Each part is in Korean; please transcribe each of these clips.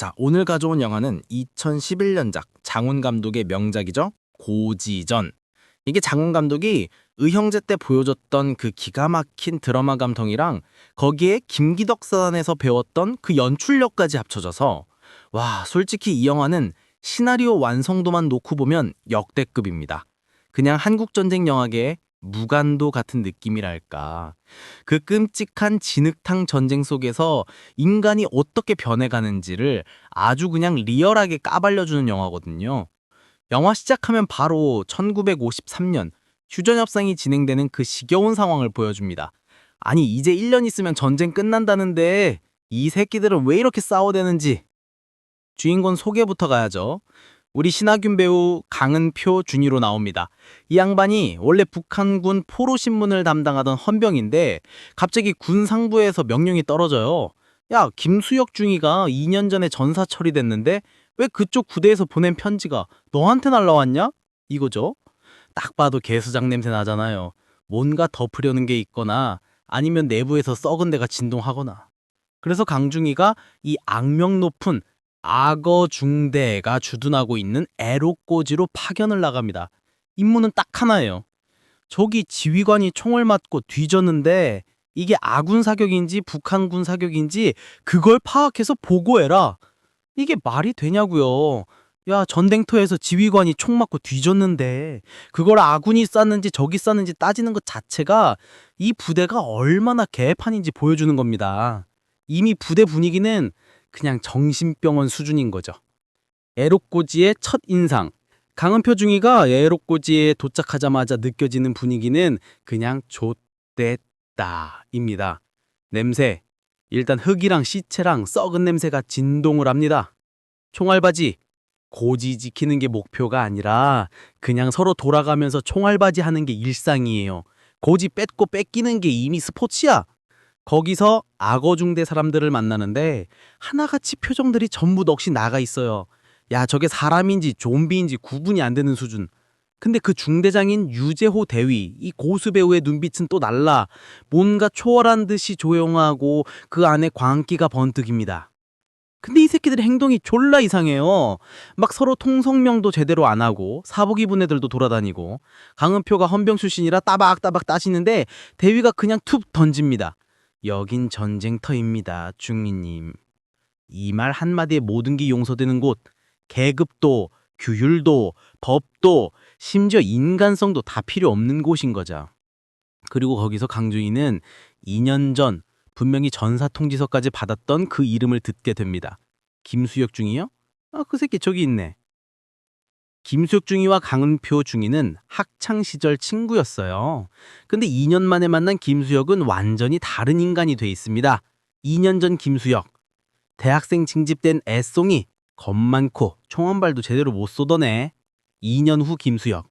자, 오늘 가져온 영화는 2011년작 장훈 감독의 명작이죠. 고지전. 이게 장훈 감독이 의형제 때 보여줬던 그 기가 막힌 드라마 감성이랑 거기에 김기덕 사단에서 배웠던 그 연출력까지 합쳐져서 와, 솔직히 이 영화는 시나리오 완성도만 놓고 보면 역대급입니다. 그냥 한국 전쟁 영화계의 무간도 같은 느낌이랄까. 그 끔찍한 진흙탕 전쟁 속에서 인간이 어떻게 변해가는지를 아주 그냥 리얼하게 까발려주는 영화거든요. 영화 시작하면 바로 1953년 휴전협상이 진행되는 그 지겨운 상황을 보여줍니다. 아니, 이제 1년 있으면 전쟁 끝난다는데 이 새끼들은 왜 이렇게 싸워대는지. 주인공 소개부터 가야죠. 우리 신하균 배우 강은표 준이로 나옵니다. 이 양반이 원래 북한군 포로신문을 담당하던 헌병인데 갑자기 군 상부에서 명령이 떨어져요. 야, 김수혁 중이가 2년 전에 전사 처리됐는데 왜 그쪽 부대에서 보낸 편지가 너한테 날라왔냐? 이거죠. 딱 봐도 개수작 냄새 나잖아요. 뭔가 덮으려는 게 있거나 아니면 내부에서 썩은 데가 진동하거나. 그래서 강중이가 이 악명 높은 악어 중대가 주둔하고 있는 애록고지로 파견을 나갑니다. 임무는 딱 하나예요. 저기 지휘관이 총을 맞고 뒤졌는데 이게 아군 사격인지 북한군 사격인지 그걸 파악해서 보고해라. 이게 말이 되냐고요. 야, 전쟁터에서 지휘관이 총 맞고 뒤졌는데 그걸 아군이 쐈는지 적이 쐈는지 따지는 것 자체가 이 부대가 얼마나 개판인지 보여주는 겁니다. 이미 부대 분위기는 그냥 정신병원 수준인 거죠. 애록고지의 첫 인상. 강은표 중위가 애록고지에 도착하자마자 느껴지는 분위기는 그냥 좆됐다입니다. 냄새. 일단 흙이랑 시체랑 썩은 냄새가 진동을 합니다. 총알바지. 고지 지키는 게 목표가 아니라 그냥 서로 돌아가면서 총알바지 하는 게 일상이에요. 고지 뺏고 뺏기는 게 이미 스포츠야. 거기서 악어중대 사람들을 만나는데 하나같이 표정들이 전부 넋이 나가 있어요. 야, 저게 사람인지 좀비인지 구분이 안 되는 수준. 근데 그 중대장인 유재호 대위, 이 고수 배우의 눈빛은 또 달라. 뭔가 초월한 듯이 조용하고 그 안에 광기가 번뜩입니다. 근데 이 새끼들의 행동이 졸라 이상해요. 막 서로 통성명도 제대로 안 하고 사복 입은 애들도 돌아다니고 강은표가 헌병 출신이라 따박따박 따시는데 대위가 그냥 툭 던집니다. 여긴 전쟁터입니다, 중위님. 이 말 한마디에 모든 게 용서되는 곳. 계급도, 규율도, 법도, 심지어 인간성도 다 필요 없는 곳인 거죠. 그리고 거기서 강중이는 2년 전 분명히 전사통지서까지 받았던 그 이름을 듣게 됩니다. 김수혁 중이요? 아, 그 새끼 저기 있네. 김수혁 중위와 강은표 중위는 학창시절 친구였어요. 근데 2년 만에 만난 김수혁은 완전히 다른 인간이 돼 있습니다. 2년 전 김수혁. 대학생 징집된 애송이. 겁 많고 총 한 발도 제대로 못 쏘던 애. 2년 후 김수혁.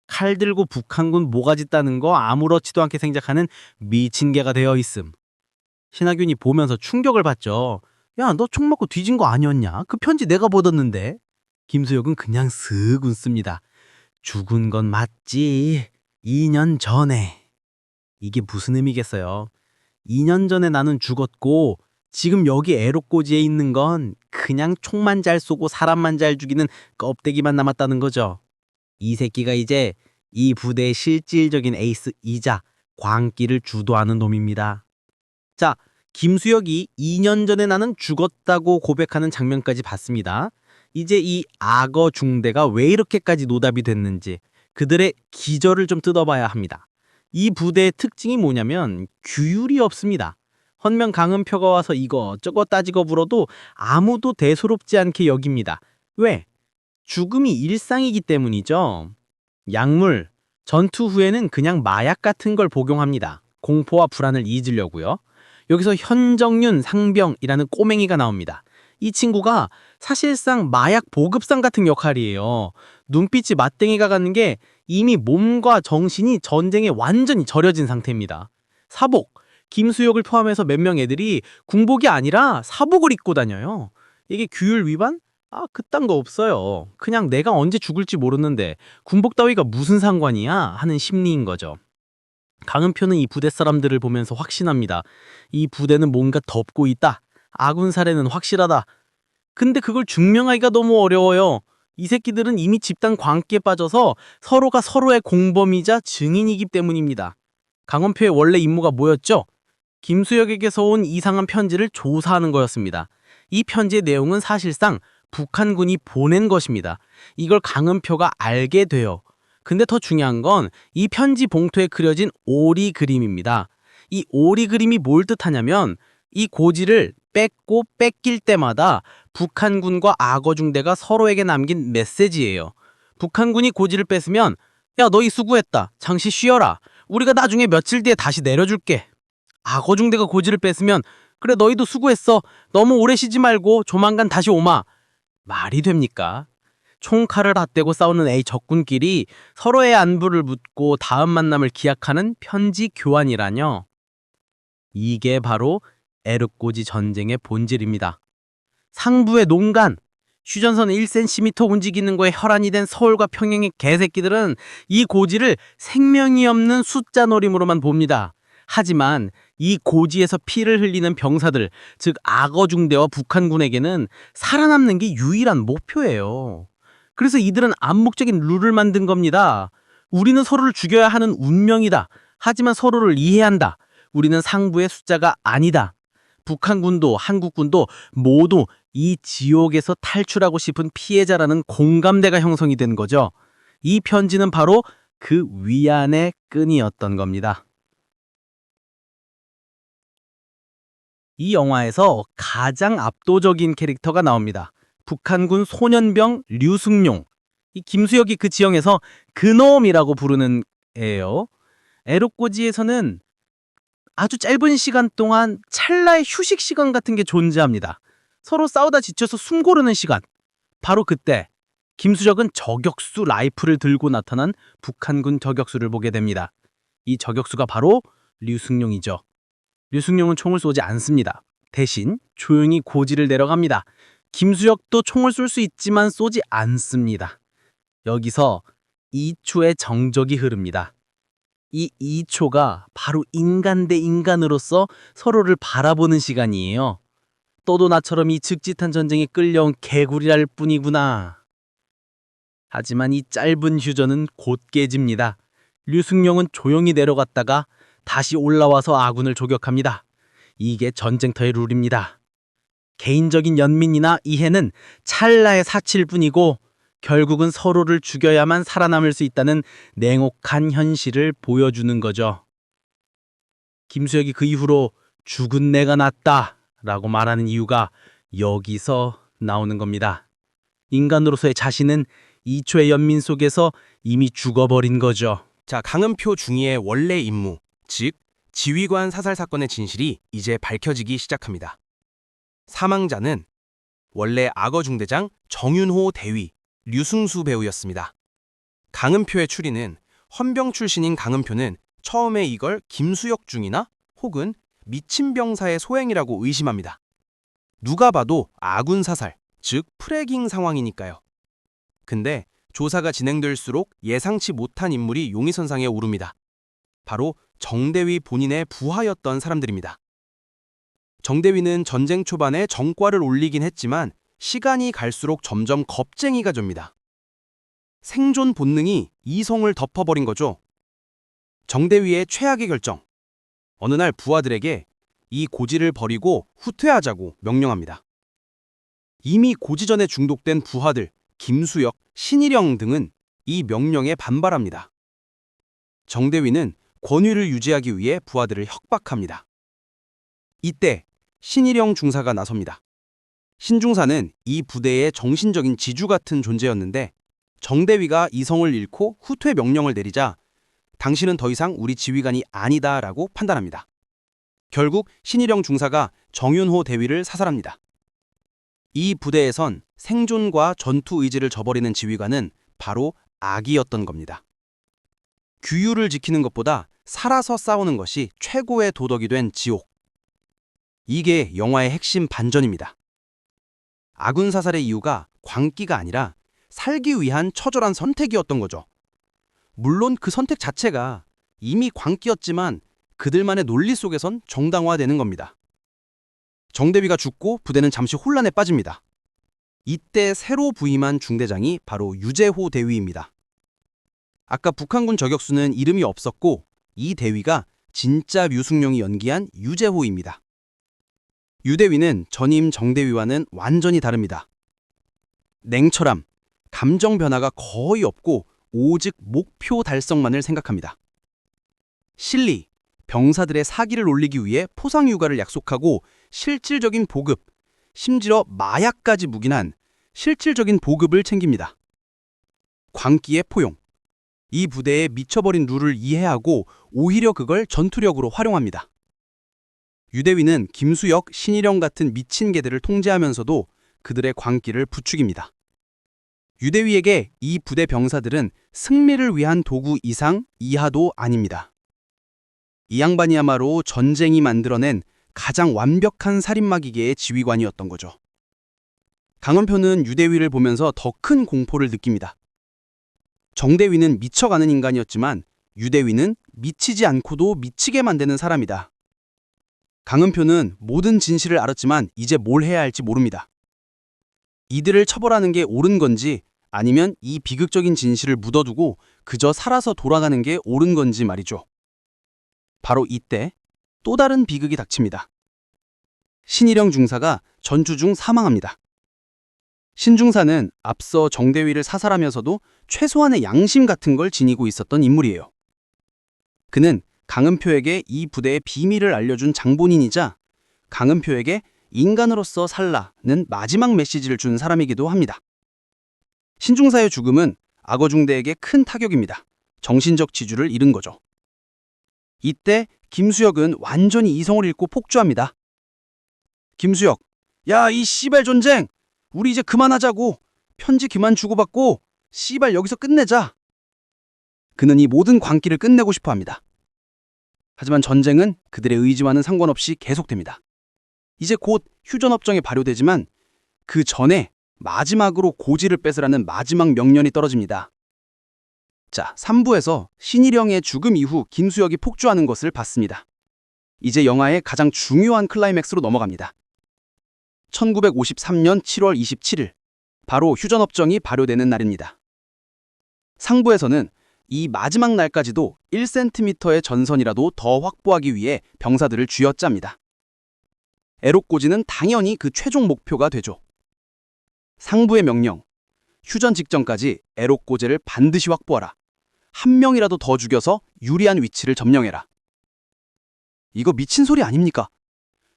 칼 들고 북한군 모가지 따는 거 아무렇지도 않게 생각하는 미친 개가 되어 있음. 신하균이 보면서 충격을 받죠. 야, 너 총 맞고 뒤진 거 아니었냐? 그 편지 내가 받았는데. 김수혁은 그냥 슥 웃습니다. 죽은 건 맞지. 2년 전에. 이게 무슨 의미겠어요? 2년 전에 나는 죽었고 지금 여기 애록고지에 있는 건 그냥 총만 잘 쏘고 사람만 잘 죽이는 껍데기만 남았다는 거죠. 이 새끼가 이제 이 부대의 실질적인 에이스이자 광기를 주도하는 놈입니다. 자, 김수혁이 2년 전에 나는 죽었다고 고백하는 장면까지 봤습니다. 이제 이 악어 중대가 왜 이렇게까지 노답이 됐는지 그들의 기저를 좀 뜯어봐야 합니다. 이 부대의 특징이 뭐냐면 규율이 없습니다. 헌명 강은표가 와서 이거저거 따지고 불어도 아무도 대수롭지 않게 여깁니다. 왜? 죽음이 일상이기 때문이죠. 약물, 전투 후에는 그냥 마약 같은 걸 복용합니다. 공포와 불안을 잊으려고요. 여기서 현정윤 상병이라는 꼬맹이가 나옵니다. 이 친구가 사실상 마약 보급상 같은 역할이에요. 눈빛이 맞댕이가 가는 게 이미 몸과 정신이 전쟁에 완전히 절여진 상태입니다. 사복, 김수혁을 포함해서 몇 명 애들이 군복이 아니라 사복을 입고 다녀요. 이게 규율 위반? 아, 그딴 거 없어요. 그냥 내가 언제 죽을지 모르는데 군복 따위가 무슨 상관이야? 하는 심리인 거죠. 강은표는 이 부대 사람들을 보면서 확신합니다. 이 부대는 뭔가 덮고 있다. 아군 사례는 확실하다. 근데 그걸 증명하기가 너무 어려워요. 이 새끼들은 이미 집단 광기에 빠져서 서로가 서로의 공범이자 증인이기 때문입니다. 강원표의 원래 임무가 뭐였죠? 김수혁에게서 온 이상한 편지를 조사하는 거였습니다. 이 편지의 내용은 사실상 북한군이 보낸 것입니다. 이걸 강은표가 알게 돼요. 근데 더 중요한 건 이 편지 봉투에 그려진 오리 그림입니다. 이 오리 그림이 뭘 뜻하냐면 이 고지를 뺏고 뺏길 때마다 북한군과 악어중대가 서로에게 남긴 메시지예요. 북한군이 고지를 뺏으면 야, 너희 수고했다. 잠시 쉬어라. 우리가 나중에 며칠 뒤에 다시 내려줄게. 악어중대가 고지를 뺏으면 그래 너희도 수고했어. 너무 오래 쉬지 말고 조만간 다시 오마. 말이 됩니까? 총칼을 앗대고 싸우는 A 적군끼리 서로의 안부를 묻고 다음 만남을 기약하는 편지 교환이라뇨. 이게 바로 에르꼬지 전쟁의 본질입니다. 상부의 농간, 휴전선 1cm 움직이는 거에 혈안이 된 서울과 평양의 개새끼들은 이 고지를 생명이 없는 숫자 노림으로만 봅니다. 하지만 이 고지에서 피를 흘리는 병사들, 즉 악어중대와 북한군에게는 살아남는 게 유일한 목표예요. 그래서 이들은 암묵적인 룰을 만든 겁니다. 우리는 서로를 죽여야 하는 운명이다. 하지만 서로를 이해한다. 우리는 상부의 숫자가 아니다. 북한군도 한국군도 모두 이 지옥에서 탈출하고 싶은 피해자라는 공감대가 형성이 된 거죠. 이 편지는 바로 그 위안의 끈이었던 겁니다. 이 영화에서 가장 압도적인 캐릭터가 나옵니다. 북한군 소년병 류승룡. 이 김수혁이 그 지형에서 그놈이라고 부르는 애예요. 에로꼬지에서는 아주 짧은 시간 동안 찰나의 휴식 시간 같은 게 존재합니다. 서로 싸우다 지쳐서 숨 고르는 시간. 바로 그때 김수혁은 저격수 라이플을 들고 나타난 북한군 저격수를 보게 됩니다. 이 저격수가 바로 류승룡이죠. 류승룡은 총을 쏘지 않습니다. 대신 조용히 고지를 내려갑니다. 김수혁도 총을 쏠 수 있지만 쏘지 않습니다. 여기서 2초의 정적이 흐릅니다. 이 2초가 바로 인간 대 인간으로서 서로를 바라보는 시간이에요. 너도 나처럼 이 즉짓한 전쟁에 끌려온 개구리랄 뿐이구나. 하지만 이 짧은 휴전은 곧 깨집니다. 류승룡은 조용히 내려갔다가 다시 올라와서 아군을 조격합니다. 이게 전쟁터의 룰입니다. 개인적인 연민이나 이해는 찰나의 사치일 뿐이고 결국은 서로를 죽여야만 살아남을 수 있다는 냉혹한 현실을 보여주는 거죠. 김수혁이 그 이후로 죽은 내가 낫다 라고 말하는 이유가 여기서 나오는 겁니다. 인간으로서의 자신은 2초의 연민 속에서 이미 죽어버린 거죠. 자, 강은표 중위의 원래 임무, 즉 지휘관 사살 사건의 진실이 이제 밝혀지기 시작합니다. 사망자는 원래 악어중대장 정윤호 대위, 류승수 배우였습니다. 강은표의 추리는 헌병 출신인 강은표는 처음에 이걸 김수혁 중이나 혹은 미친 병사의 소행이라고 의심합니다. 누가 봐도 아군 사살, 즉 프레깅 상황이니까요. 근데 조사가 진행될수록 예상치 못한 인물이 용의선상에 오릅니다. 바로 정대위 본인의 부하였던 사람들입니다. 정대위는 전쟁 초반에 정과를 올리긴 했지만 시간이 갈수록 점점 겁쟁이가 됩니다. 생존 본능이 이성을 덮어버린 거죠. 정대위의 최악의 결정. 어느 날 부하들에게 이 고지를 버리고 후퇴하자고 명령합니다. 이미 고지전에 중독된 부하들 김수혁, 신일영 등은 이 명령에 반발합니다. 정대위는 권위를 유지하기 위해 부하들을 협박합니다. 이때 신일영 중사가 나섭니다. 신 중사는 이 부대의 정신적인 지주 같은 존재였는데 정대위가 이성을 잃고 후퇴 명령을 내리자 당신은 더 이상 우리 지휘관이 아니다라고 판단합니다. 결국 신일영 중사가 정윤호 대위를 사살합니다. 이 부대에선 생존과 전투 의지를 저버리는 지휘관은 바로 악이었던 겁니다. 규율을 지키는 것보다 살아서 싸우는 것이 최고의 도덕이 된 지옥. 이게 영화의 핵심 반전입니다. 아군 사살의 이유가 광기가 아니라 살기 위한 처절한 선택이었던 거죠. 물론 그 선택 자체가 이미 광기였지만 그들만의 논리 속에선 정당화되는 겁니다. 정대위가 죽고 부대는 잠시 혼란에 빠집니다. 이때 새로 부임한 중대장이 바로 유재호 대위입니다. 아까 북한군 저격수는 이름이 없었고 이 대위가 진짜 류승룡이 연기한 유재호입니다. 유대위는 전임 정대위와는 완전히 다릅니다. 냉철함, 감정 변화가 거의 없고 오직 목표 달성만을 생각합니다. 실리, 병사들의 사기를 올리기 위해 포상 휴가를 약속하고 실질적인 보급, 심지어 마약까지 묵인한 실질적인 보급을 챙깁니다. 광기의 포용. 이 부대의 미쳐버린 룰을 이해하고 오히려 그걸 전투력으로 활용합니다. 유대위는 김수혁, 신일영 같은 미친 개들을 통제하면서도 그들의 광기를 부추깁니다. 유대위에게 이 부대 병사들은 승리를 위한 도구 이상 이하도 아닙니다. 이 양반이야말로 전쟁이 만들어낸 가장 완벽한 살인마 기계의 지휘관이었던 거죠. 강원표는 유대위를 보면서 더 큰 공포를 느낍니다. 정대위는 미쳐가는 인간이었지만 유대위는 미치지 않고도 미치게 만드는 사람이다. 강은표는 모든 진실을 알았지만 이제 뭘 해야 할지 모릅니다. 이들을 처벌하는 게 옳은 건지 아니면 이 비극적인 진실을 묻어두고 그저 살아서 돌아가는 게 옳은 건지 말이죠. 바로 이때 또 다른 비극이 닥칩니다. 신일영 중사가 전투 중 사망합니다. 신 중사는 앞서 정대위를 사살하면서도 최소한의 양심 같은 걸 지니고 있었던 인물이에요. 그는 강은표에게 이 부대의 비밀을 알려준 장본인이자 강은표에게 인간으로서 살라는 마지막 메시지를 준 사람이기도 합니다. 신중사의 죽음은 악어중대에게 큰 타격입니다. 정신적 지주를 잃은 거죠. 이때 김수혁은 완전히 이성을 잃고 폭주합니다. 김수혁, 야, 이 씨발 전쟁! 우리 이제 그만하자고! 편지 그만 주고받고 씨발 여기서 끝내자! 그는 이 모든 광기를 끝내고 싶어 합니다. 하지만 전쟁은 그들의 의지와는 상관없이 계속됩니다. 이제 곧 휴전협정이 발효되지만 그 전에 마지막으로 고지를 뺏으라는 마지막 명령이 떨어집니다. 자, 3부에서 신일영의 죽음 이후 김수혁이 폭주하는 것을 봤습니다. 이제 영화의 가장 중요한 클라이맥스로 넘어갑니다. 1953년 7월 27일, 바로 휴전협정이 발효되는 날입니다. 상부에서는 이 마지막 날까지도 1cm의 전선이라도 더 확보하기 위해 병사들을 쥐어짭니다. 애록고지는 당연히 그 최종 목표가 되죠. 상부의 명령, 휴전 직전까지 애록고지를 반드시 확보하라. 한 명이라도 더 죽여서 유리한 위치를 점령해라. 이거 미친 소리 아닙니까?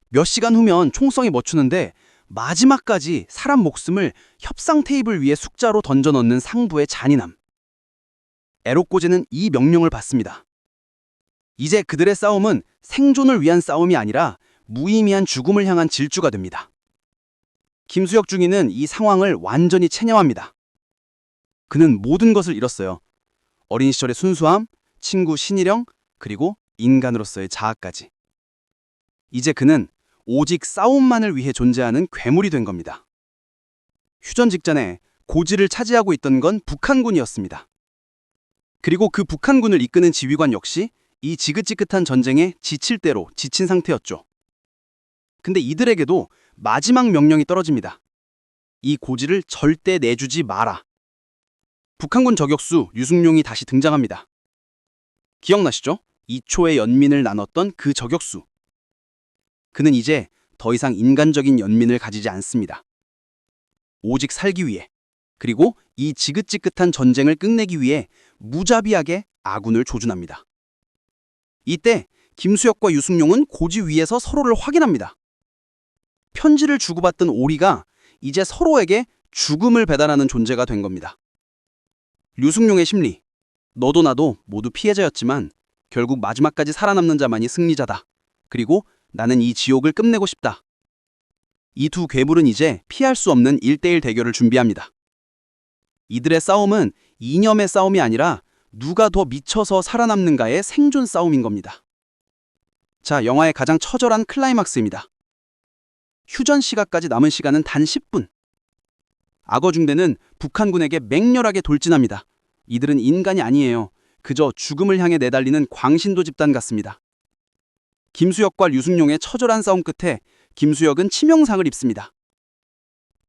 몇 시간 후면 총성이 멈추는데 마지막까지 사람 목숨을 협상 테이블 위에 숫자로 던져 넣는 상부의 잔인함. 애록고제는 이 명령을 받습니다. 이제 그들의 싸움은 생존을 위한 싸움이 아니라 무의미한 죽음을 향한 질주가 됩니다. 김수혁 중위는 이 상황을 완전히 체념합니다. 그는 모든 것을 잃었어요. 어린 시절의 순수함, 친구 신일영, 그리고 인간으로서의 자아까지. 이제 그는 오직 싸움만을 위해 존재하는 괴물이 된 겁니다. 휴전 직전에 고지를 차지하고 있던 건 북한군이었습니다. 그리고 그 북한군을 이끄는 지휘관 역시 이 지긋지긋한 전쟁에 지칠 대로 지친 상태였죠. 근데 이들에게도 마지막 명령이 떨어집니다. 이 고지를 절대 내주지 마라. 북한군 저격수 류승룡이 다시 등장합니다. 기억나시죠? 2초의 연민을 나눴던 그 저격수. 그는 이제 더 이상 인간적인 연민을 가지지 않습니다. 오직 살기 위해, 그리고 이 지긋지긋한 전쟁을 끝내기 위해 무자비하게 아군을 조준합니다. 이때 김수혁과 유승룡은 고지 위에서 서로를 확인합니다. 편지를 주고받던 오리가 이제 서로에게 죽음을 배달하는 존재가 된 겁니다. 류승룡의 심리, 너도 나도 모두 피해자였지만 결국 마지막까지 살아남는 자만이 승리자다. 그리고 나는 이 지옥을 끝내고 싶다. 이 두 괴물은 이제 피할 수 없는 1대1 대결을 준비합니다. 이들의 싸움은 이념의 싸움이 아니라 누가 더 미쳐서 살아남는가의 생존 싸움인 겁니다. 자, 영화의 가장 처절한 클라이막스입니다. 휴전 시각까지 남은 시간은 단 10분. 악어중대는 북한군에게 맹렬하게 돌진합니다. 이들은 인간이 아니에요. 그저 죽음을 향해 내달리는 광신도 집단 같습니다. 김수혁과 류승룡의 처절한 싸움 끝에 김수혁은 치명상을 입습니다.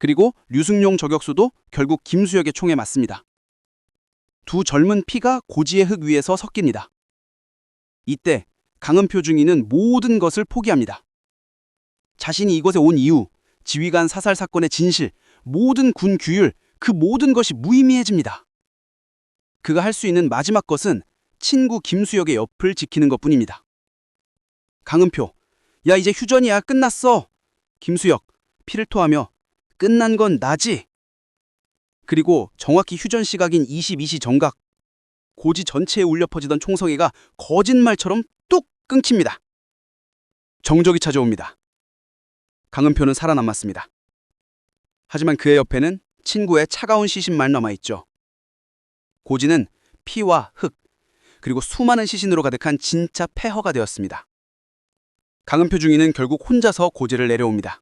그리고 류승룡 저격수도 결국 김수혁의 총에 맞습니다. 두 젊은 피가 고지의 흙 위에서 섞입니다. 이때 강은표 중위는 모든 것을 포기합니다. 자신이 이곳에 온 이유, 지휘관 사살 사건의 진실, 모든 군 규율, 그 모든 것이 무의미해집니다. 그가 할 수 있는 마지막 것은 친구 김수혁의 옆을 지키는 것뿐입니다. 강은표, 야 이제 휴전이야, 끝났어. 김수혁, 피를 토하며, 끝난 건 나지. 그리고 정확히 휴전 시각인 22시 정각, 고지 전체에 울려 퍼지던 총성회가 거짓말처럼 뚝 끊깁니다. 정적이 찾아옵니다. 강은표는 살아남았습니다. 하지만 그의 옆에는 친구의 차가운 시신만 남아있죠. 고지는 피와 흙, 그리고 수많은 시신으로 가득한 진짜 폐허가 되었습니다. 강은표 중위는 결국 혼자서 고지를 내려옵니다.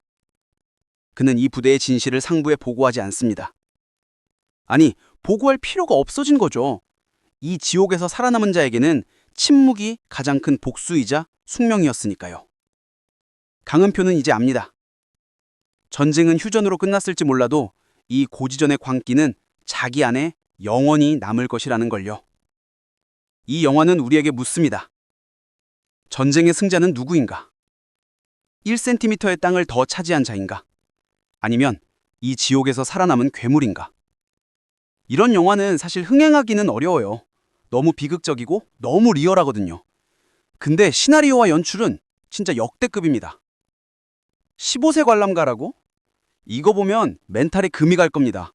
그는 이 부대의 진실을 상부에 보고하지 않습니다. 아니, 보고할 필요가 없어진 거죠. 이 지옥에서 살아남은 자에게는 침묵이 가장 큰 복수이자 숙명이었으니까요. 강은표는 이제 압니다. 전쟁은 휴전으로 끝났을지 몰라도 이 고지전의 광기는 자기 안에 영원히 남을 것이라는 걸요. 이 영화는 우리에게 묻습니다. 전쟁의 승자는 누구인가? 1cm의 땅을 더 차지한 자인가? 아니면 이 지옥에서 살아남은 괴물인가? 이런 영화는 사실 흥행하기는 어려워요. 너무 비극적이고 너무 리얼하거든요. 근데 시나리오와 연출은 진짜 역대급입니다. 15세 관람가라고? 이거 보면 멘탈에 금이 갈 겁니다.